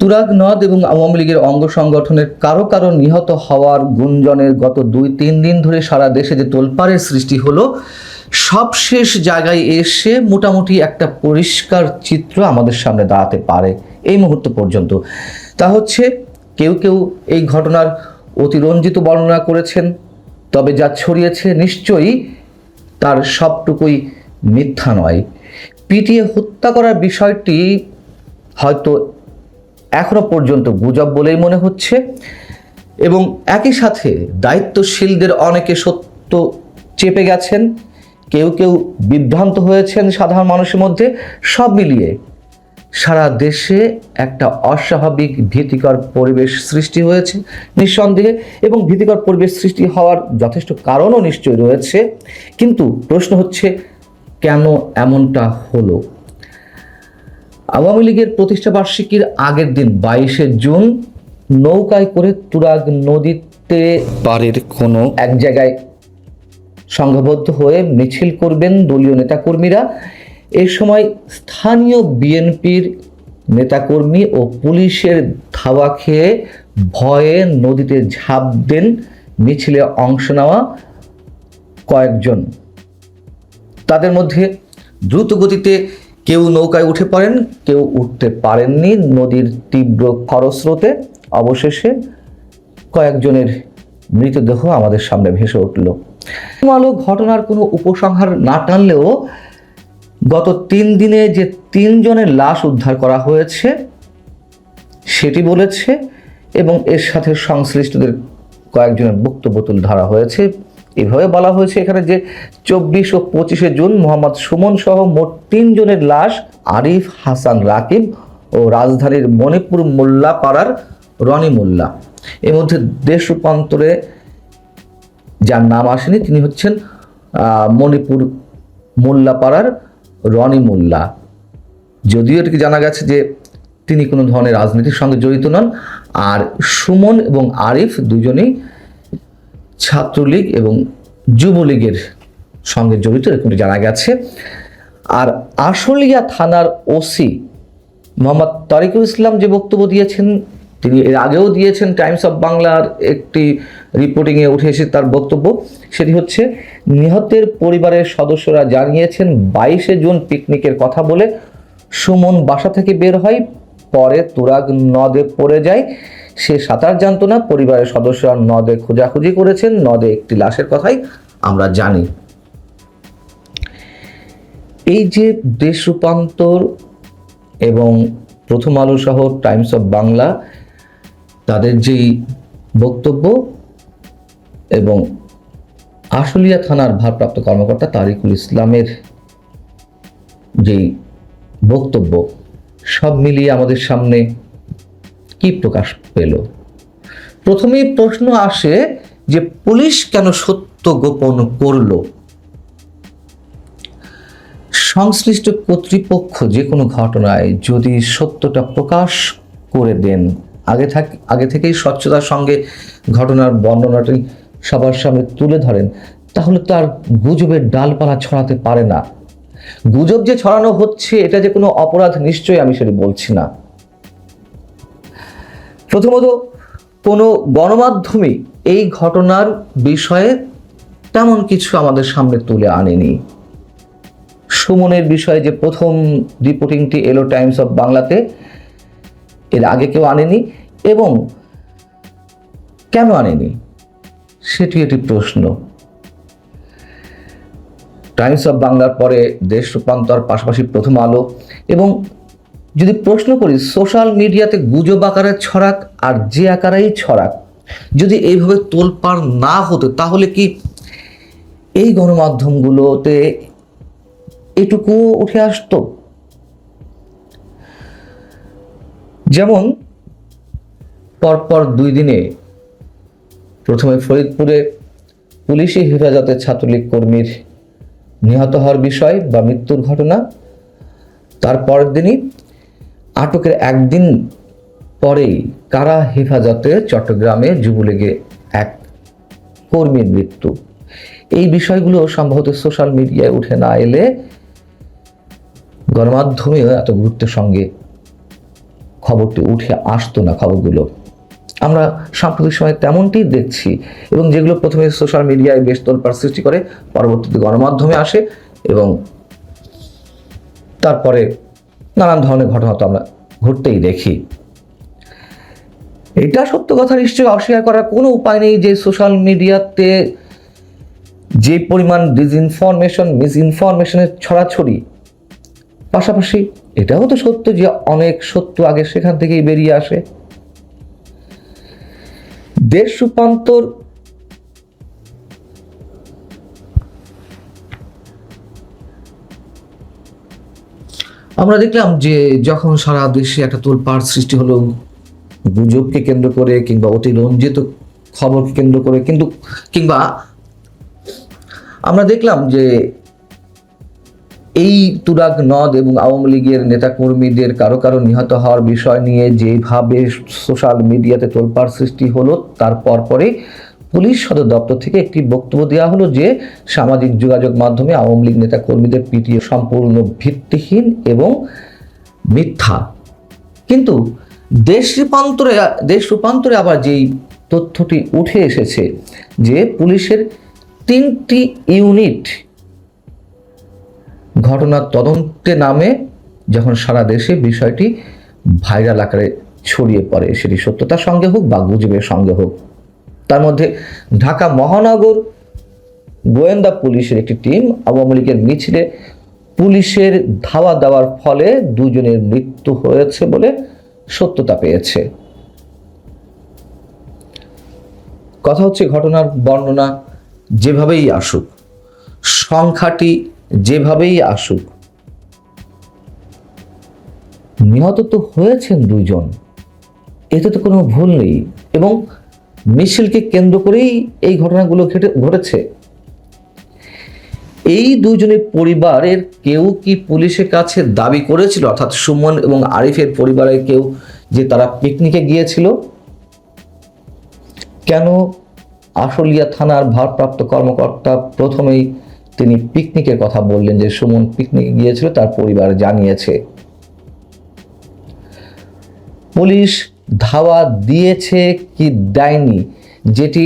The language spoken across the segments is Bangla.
তুরাগ নদ এবং আওয়ামী লীগের অঙ্গ সংগঠনের কারো কারো নিহত হওয়ার গুঞ্জনের গত 2-3 দিন ধরে সারা দেশে যে তোলপাড়ের সৃষ্টি হলো, সবশেষ জায়গায় এসে মোটামুটি একটা পরিষ্কার চিত্র আমাদের সামনে দাঁড়াতে পারে এই মুহূর্ত পর্যন্ত। তা হচ্ছে কেউ কেউ এই ঘটনার অতিরঞ্জিত বর্ণনা করেছেন, তবে যা ছড়িয়েছে নিশ্চয়ই তার সবটুকুই মিথ্যা নয়। পিটিয়ে হত্যা করার বিষয়টি হয়তো এখনো পর্যন্ত গুজব বলেই মনে হচ্ছে, এবং একই সাথে দায়িত্বশীলদের অনেকে সত্য চেপে গেছেন, কেউ কেউ বিভ্রান্ত হয়েছেন সাধারণ মানুষের মধ্যে। সব মিলিয়ে সারা দেশে একটা অস্বাভাবিক ভীতিকর পরিবেশ সৃষ্টি হয়েছে নিঃসন্দেহে, এবং ভীতিকর পরিবেশ সৃষ্টি হওয়ার যথেষ্ট কারণও নিশ্চয়ই রয়েছে। কিন্তু প্রশ্ন হচ্ছে কেন এমনটা হলো? আওয়ামী লীগের প্রতিষ্ঠা বার্ষিকীর আগের দিন 22শে জুন নৌকায় করে তুরাগ নদীতে পাড়ের কোনো এক জায়গায় সংঘবদ্ধ হয়ে মিছিল করবেন দলীয় নেতাকর্মীরা। এই সময় স্থানীয় বিএনপির নেতাকর্মী ও পুলিশের ধাওয়া খেয়ে ভয়ে নদীতে ঝাঁপ দেন মিছিলে অংশ নেওয়া কয়েকজন। তাদের মধ্যে দ্রুত গতিতে কেউ নৌকায় উঠে পড়েন, কেউ উঠতে পারেননি নদীর তীব্র খরস্রোতে। অবশেষে কয়েকজনের মৃতদেহ আমাদের সামনে ভেসে উঠল। আলো ঘটনার কোনো উপসংহার না টানলেও গত 3 দিনে যে 3 জনের লাশ উদ্ধার করা হয়েছে সেটি বলেছে, এবং এর সাথে সংশ্লিষ্টদের কয়েকজনের বক্তব্য তুলে ধরা হয়েছে। এভাবে বলা হয়েছে এখানে যে 24 ও 25শে জুন মোহাম্মদ সুমন সহ মোট 3 জনের লাশ আরিফ হাসান রাকিব ও রাজধানীর মণিপুর মোল্লাপাড়ার রনি মোল্লা। এর মধ্যে দেশ রূপান্তরে যার নাম আসেনি তিনি হচ্ছেন মণিপুর মোল্লাপাড়ার রনি মোল্লা। যদিও এটিকে জানা গেছে যে তিনি কোনো ধরনের রাজনীতির সঙ্গে জড়িত নন। আর সুমন এবং আরিফ দুজনেই ছাত্রলীগ এবং যুবলীগের সঙ্গে জড়িত এরকমটি জানা গেছে। আর আশুলিয়া থানার ওসি মোহাম্মদ তারিকুল ইসলাম যে বক্তব্য দিয়েছেন, তিনি এর আগেও দিয়েছেন, টাইমস অফ বাংলার একটি রিপোর্টিংয়ে উঠে এসে তার বক্তব্য। সেটি হচ্ছে, নিহতের পরিবারের সদস্যরা জানিয়েছেন 22শে জুন পিকনিকের কথা বলে সুমন বাসা থেকে বের হয়, পরে তুরাগ নদে পড়ে যায়। সে সাঁতার জানতো না। পরিবারের সদস্যরা নদে খোঁজাখুঁজি করেছেন, নদে একটি লাশের কথাই আমরা জানি। এই যে দেশ রূপান্তর এবং প্রথম আলো সহ টাইমস অফ বাংলা তাদের যেই বক্তব্য এবং আশুলিয়া থানার ভারপ্রাপ্ত কর্মকর্তা তারিকুল ইসলামের যেই বক্তব্য, সব মিলিয়ে আমাদের সামনে কি প্রকাশ পেল? প্রথমেই প্রশ্ন আসে যে পুলিশ কেন সত্য গোপন করল? সংশ্লিষ্ট কর্তৃপক্ষ যে কোনো ঘটনায় যদি সত্যটা প্রকাশ করে দেন, আগে থেকেই স্বচ্ছতার সঙ্গে ঘটনার বর্ণনাটি সবার সামনে তুলে ধরেন, তাহলে তো আর গুজবের ডালপালা ছড়াতে পারে না। গুজব যে ছড়ানো হচ্ছে এটা যে কোনো অপরাধ, নিশ্চয়ই আমি সেটা বলছি না। প্রথমত, কোনো গণমাধ্যমে এই ঘটনার বিষয়ে তেমন কিছু আমাদের সামনে তুলে আনেনি। সুমনের বিষয়ে যে প্রথম রিপোর্টিংটি এলো টাইমস অফ বাংলাতে, এর আগে কেউ আনেনি। এবং কেন আনেনি সেটি একটি প্রশ্ন। টাইমস অফ বাংলার পরে দেশ রূপান্তর, পাশাপাশি প্রথম আলো। এবং যদি প্রশ্ন করি, সোশ্যাল মিডিয়াতে গুজব আকারে ছড়াক আর যে আকারেই ছড়াক, যদি এইভাবে তোলপাড় না হতো তাহলে কি এই গণমাধ্যমগুলোতে এটুকু উঠে আসতো? যেমন পরপর 2 দিনে প্রথমে ফরিদপুরে পুলিশি হেফাজতে ছাত্রলীগ কর্মীর নিহত হওয়ার বিষয় বা মৃত্যুর ঘটনা, তারপরের দিনই আটকের একদিন পরেই কারা হেফাজতে চট্টগ্রামে যুবলীগে এক কর্মীর মৃত্যু। এই বিষয়গুলো সম্ভবত সোশ্যাল মিডিয়ায় উঠে না এলে গণমাধ্যমেও এত গুরুত্বের সঙ্গে খবরটি উঠে আসতো না। খবরগুলো আমরা সাম্প্রতিক সময়ে তেমনটি দেখছি, এবং যেগুলো প্রথমে সোশ্যাল মিডিয়ায় বেশ তোলপাড় সৃষ্টি করে, পরবর্তীতে গণমাধ্যমে আসে, এবং তারপরে নানান ধরনের ঘটনা তো আমরা ঘটতেই দেখি। এটা সত্য কথা নিশ্চয়ই অস্বীকার করার কোনো উপায় নেই যে সোশ্যাল মিডিয়াতে যে পরিমাণ ডিসইনফরমেশন, মিসইনফরমেশনের ছড়াছড়ি, পাশাপাশি এটাও তো সত্য যে অনেক সত্য আগে সেখান থেকেই বেরিয়ে আসে। দেশ রূপান্তর আমরা দেখলাম যে যখন সারা দেশে একটা তোলপাড় সৃষ্টি হলো গুজবকে কেন্দ্র করে, কিংবা অতিরঞ্জিত খবরকে কেন্দ্র করে, কিংবা আমরা দেখলাম যে এই তুরাগ নদ এবং আওয়ামী লীগের নেতাকর্মীদের কারো কারো নিহত হওয়ার বিষয় নিয়ে যেভাবে সোশ্যাল মিডিয়াতে তোলপাড় সৃষ্টি হলো, তারপর পরে পুলিশ সদর দপ্তর থেকে একটি বক্তব্য দেওয়া হলো যে সামাজিক যোগাযোগ মাধ্যমে আওয়ামী লীগ নেতাকর্মীদের পিটিয়ে সম্পূর্ণ ভিত্তিহীন এবং মিথ্যা। কিন্তু দেশ রূপান্তরে আবার যেই তথ্যটি উঠে এসেছে যে পুলিশের 3টি ইউনিট ঘটনার তদন্তে নামে, যখন সারা দেশে বিষয়টি ভাইরাল আকারে ছড়িয়ে পড়ে, সেটি সত্যতার সঙ্গে হোক বা গুজবের সঙ্গে হোক। তার মধ্যে ঢাকা মহানগর গোয়েন্দা পুলিশের একটি টিম আওয়ামী লীগের মিছিলে পুলিশের ধাওয়া দেওয়ার ফলে 2 জনের মৃত্যু হয়েছে বলে সত্যতা পেয়েছে। কথা হচ্ছে, ঘটনার বর্ণনা যেভাবেই আসুক, সংখ্যাটি যেভাবেই আসুক, নিহত তো হয়েছেন 2 জন, এতে তো কোনো ভুল নেই, এবং মিছিলকে কেন্দ্র করেই এই ঘটনাগুলো ঘটেছে। এই 2 জনের পরিবারের কেউ কি পুলিশের কাছে দাবি করেছিল, অর্থাৎ সুমন এবং আরিফের পরিবারের কেউ, যে তারা পিকনিকে গিয়েছিল? কেন আশুলিয়া থানার ভারপ্রাপ্ত কর্মকর্তা প্রথমেই তিনি পিকনিকের কথা বললেন যে সুমন পিকনিকে গিয়েছিল, তার পরিবার জানিয়েছে? পুলিশ ধাওয়া দিয়েছে কি দেয়নি, যেটি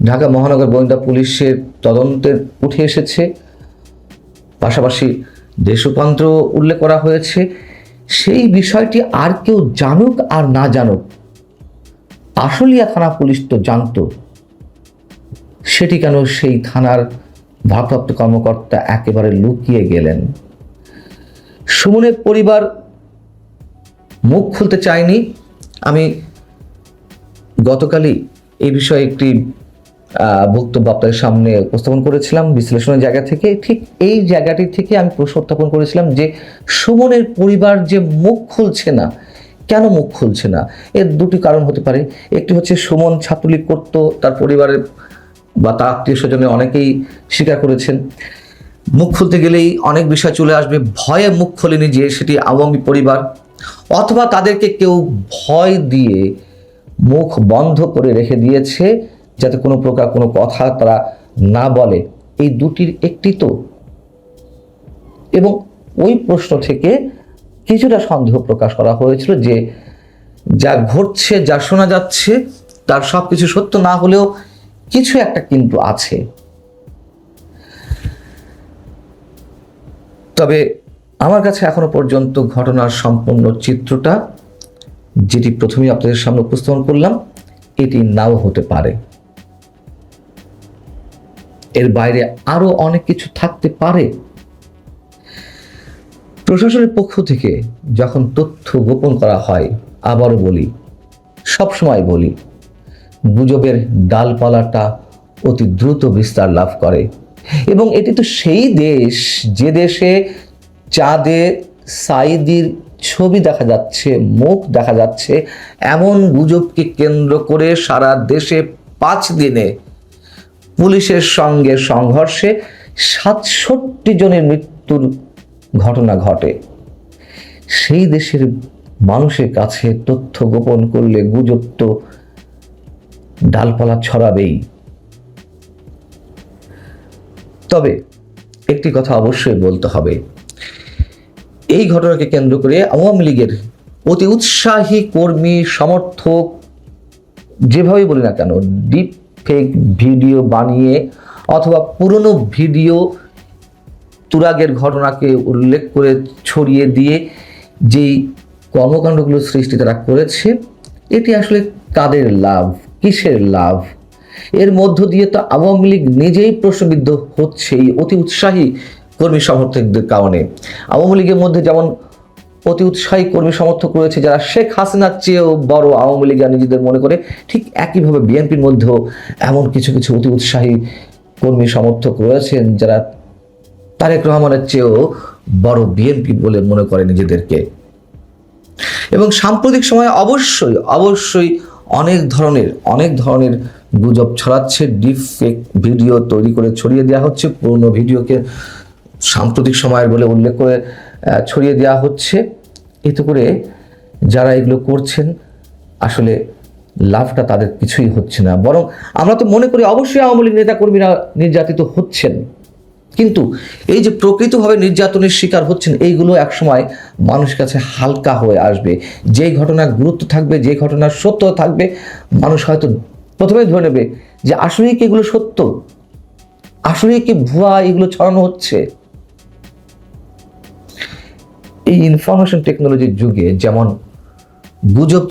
ঢাকা মহানগর গোয়েন্দা পুলিশের তদন্তে উঠে এসেছে, পাশাপাশি দেশ রূপান্তর উল্লেখ করা হয়েছে। সেই বিষয়টি আর কেউ জানুক আর না জানুক, আশুলিয়া থানা পুলিশ তো জানতো। সেটি কেন সেই থানার ভারপ্রাপ্ত কর্মকর্তা একেবারে লুকিয়ে গেলেন? সুমনের পরিবার মুখ খুলতে চায়নি। আমি গতকালই এই বিষয়ে একটি বক্তব্য আপনাদের সামনে উপস্থাপন করেছিলাম বিশ্লেষণের জায়গা থেকে। ঠিক এই জায়গাটি থেকে আমি প্রশ্ন উত্থাপন করেছিলাম যে সুমনের পরিবার যে মুখ খুলছে না, কেন মুখ খুলছে না? এর 2টি কারণ হতে পারে। একটি হচ্ছে সুমন ছাত্রলীগ করত, তার পরিবারের বা তার আত্মীয় স্বজনের অনেকেই স্বীকার করেছেন। মুখ খুলতে গেলেই অনেক বিষয় চলে আসবে, ভয়ে মুখ খোলেনি যে সেটি আওয়ামী পরিবার, অথবা তাদেরকে কেউ ভয় দিয়ে মুখ বন্ধ করে রেখে দিয়েছে যাতে কোনো প্রকার কোনো কথা তারা না বলে। এই 2টির একটি তো। এবং ওই প্রশ্ন থেকে কিছুটা সন্দেহ প্রকাশ করা হয়েছিল যে যা ঘটছে, যা শোনা যাচ্ছে, তার সব কিছু সত্য না হলেও কিছু একটা কিন্তু আছে। তবে আমার কাছে এখনো পর্যন্ত ঘটনার সম্পূর্ণ চিত্রটা, যেটি প্রথমেই আপনাদের সামনে উপস্থাপন করলাম, এটি নাও হতে পারে। এর বাইরে আরো অনেক কিছু থাকতে পারে। প্রশাসনের পক্ষ থেকে যখন তথ্য গোপন করা হয়, আবারও বলি, সবসময় বলি, গুজবের ডালপালাটা অতি দ্রুত বিস্তার লাভ করে। এবং এটি তো সেই দেশ যে দেশে চাঁদে সাইদির ছবি দেখা যাচ্ছে, মুখ দেখা যাচ্ছে, এমন গুজবকে কেন্দ্র করে সারা দেশে 5 দিনে পুলিশের সঙ্গে সংঘর্ষে 67 জনের মৃত্যুর ঘটনা ঘটে। সেই দেশের মানুষের কাছে তথ্য গোপন করলে গুজব তো ডালপালা ছড়াবেই। তবে একটি কথা অবশ্যই বলতে হবে, এই ঘটনাকে কেন্দ্র করে আওয়ামী লীগের অতি উৎসাহী কর্মী সমর্থক যেভাবেই বলি না কেন, ডিপ ফেক ভিডিও বানিয়ে অথবা পুরনো ভিডিও তুরাগের ঘটনাকে উল্লেখ করে ছড়িয়ে দিয়ে যেই কর্মকাণ্ডগুলো সৃষ্টি তারা করেছে, এটি আসলে কাদের লাভ, কিসের লাভ? এর মধ্য দিয়ে তো আওয়ামী লীগ নিজেই প্রশ্নবিদ্ধ হচ্ছে এই অতি উৎসাহী কর্মী সমর্থকদের কারণে। আওয়ামী লীগের মধ্যে যেমন অতি উৎসাহী কর্মী সমর্থক রয়েছে যারা শেখ হাসিনার চেয়েও বড় আওয়ামী লীগ নিজেদের মনে করে, ঠিক একইভাবে বিএনপির মধ্যেও এমন কিছু কিছু অতি উৎসাহী কর্মী সমর্থক রয়েছেন যারা তারেক রহমানের চেয়েও বড় বিএনপি বলে মনে করে নিজেদেরকে। এবং সাম্প্রতিক সময়ে অবশ্যই অনেক ধরনের গুজব ছড়াচ্ছে, ডিপ ফেক ভিডিও তৈরি করে ছড়িয়ে দেওয়া হচ্ছে, পুরনো ভিডিওকে সাম্প্রতিক সময়ের বলে উল্লেখ করে ছড়িয়ে দেওয়া হচ্ছে। এতে করে যারা এগুলো করছেন আসলে লাভটা তাদের কিছুই হচ্ছে না, বরং আমরা তো মনে করি অবশ্যই আওয়ামী লীগ নেতাকর্মীরা নির্যাতিত হচ্ছেন, কিন্তু এই যে প্রকৃতভাবে নির্যাতনের শিকার হচ্ছেন, এইগুলো একসময় মানুষের কাছে হালকা হয়ে আসবে। যেই ঘটনার গুরুত্ব থাকবে, যে ঘটনার সত্য থাকবে, মানুষ হয়তো প্রথমে ধরে নেবে যে আসলেই কি এগুলো সত্য, আসলেই কি ভুয়া এগুলো ছড়ানো হচ্ছে। এই ইনফরমেশন টেকনোলজির যুগে যেমন গুজব